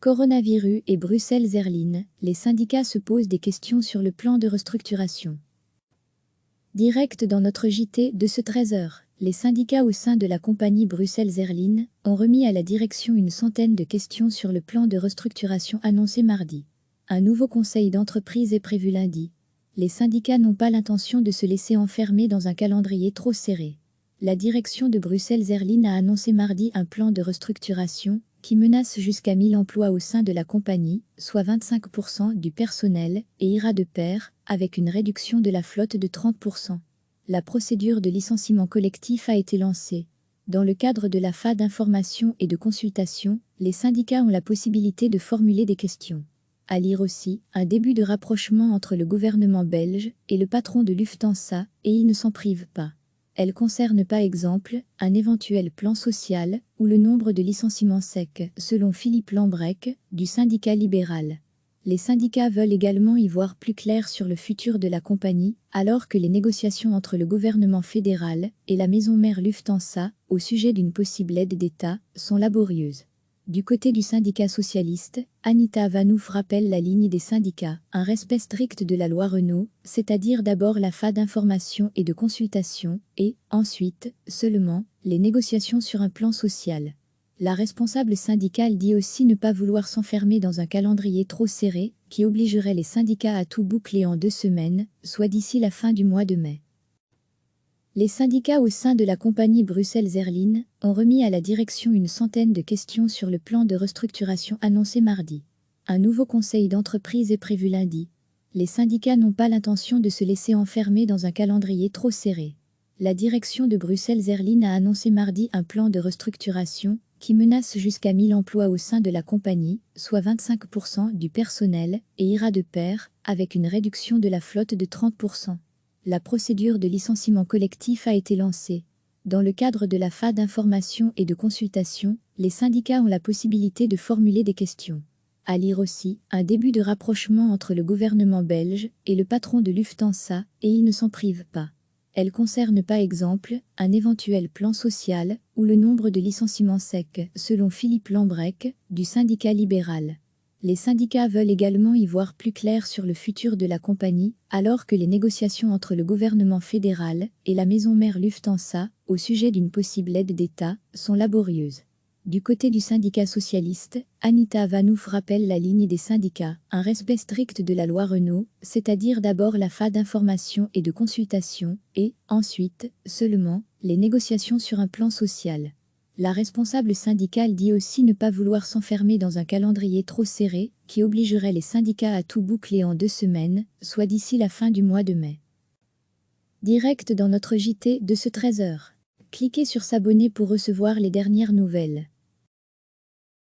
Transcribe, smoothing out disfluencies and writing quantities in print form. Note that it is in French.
Coronavirus et Bruxelles Airlines, les syndicats se posent des questions sur le plan de restructuration. Direct dans notre JT de ce 13h, les syndicats au sein de la compagnie Bruxelles Airlines ont remis à la direction une centaine de questions sur le plan de restructuration annoncé mardi. Un nouveau conseil d'entreprise est prévu lundi. Les syndicats n'ont pas l'intention de se laisser enfermer dans un calendrier trop serré. La direction de Bruxelles Airlines a annoncé mardi un plan de restructuration qui menace jusqu'à 1000 emplois au sein de la compagnie, soit 25% du personnel, et ira de pair avec une réduction de la flotte de 30%. La procédure de licenciement collectif a été lancée. Dans le cadre de la phase d'information et de consultation, les syndicats ont la possibilité de formuler des questions. À lire aussi, un début de rapprochement entre le gouvernement belge et le patron de Lufthansa, et ils ne s'en privent pas. Elle concerne par exemple un éventuel plan social ou le nombre de licenciements secs, selon Philippe Lambrec, du syndicat libéral. Les syndicats veulent également y voir plus clair sur le futur de la compagnie, alors que les négociations entre le gouvernement fédéral et la maison mère Lufthansa, au sujet d'une possible aide d'État, sont laborieuses. Du côté du syndicat socialiste, Anita Vanouf rappelle la ligne des syndicats, un respect strict de la loi Renault, c'est-à-dire d'abord la phase d'information et de consultation, et, ensuite, seulement, les négociations sur un plan social. La responsable syndicale dit aussi ne pas vouloir s'enfermer dans un calendrier trop serré, qui obligerait les syndicats à tout boucler en 2 semaines, soit d'ici la fin du mois de mai. Les syndicats au sein de la compagnie Bruxelles Airlines ont remis à la direction une centaine de questions sur le plan de restructuration annoncé mardi. Un nouveau conseil d'entreprise est prévu lundi. Les syndicats n'ont pas l'intention de se laisser enfermer dans un calendrier trop serré. La direction de Bruxelles Airlines a annoncé mardi un plan de restructuration qui menace jusqu'à 1000 emplois au sein de la compagnie, soit 25% du personnel, et ira de pair avec une réduction de la flotte de 30%. La procédure de licenciement collectif a été lancée. Dans le cadre de la phase d'information et de consultation, les syndicats ont la possibilité de formuler des questions. À lire aussi, un début de rapprochement entre le gouvernement belge et le patron de Lufthansa, et ils ne s'en privent pas. Elle concerne par exemple un éventuel plan social ou le nombre de licenciements secs, selon Philippe Lambrec, du syndicat libéral. Les syndicats veulent également y voir plus clair sur le futur de la compagnie, alors que les négociations entre le gouvernement fédéral et la maison mère Lufthansa, au sujet d'une possible aide d'État, sont laborieuses. Du côté du syndicat socialiste, Anita Vanouf rappelle la ligne des syndicats, un respect strict de la loi Renault, c'est-à-dire d'abord la phase d'information et de consultation, et, ensuite, seulement, les négociations sur un plan social. La responsable syndicale dit aussi ne pas vouloir s'enfermer dans un calendrier trop serré, qui obligerait les syndicats à tout boucler en 2 semaines, soit d'ici la fin du mois de mai. Direct dans notre JT de ce 13h. Cliquez sur s'abonner pour recevoir les dernières nouvelles.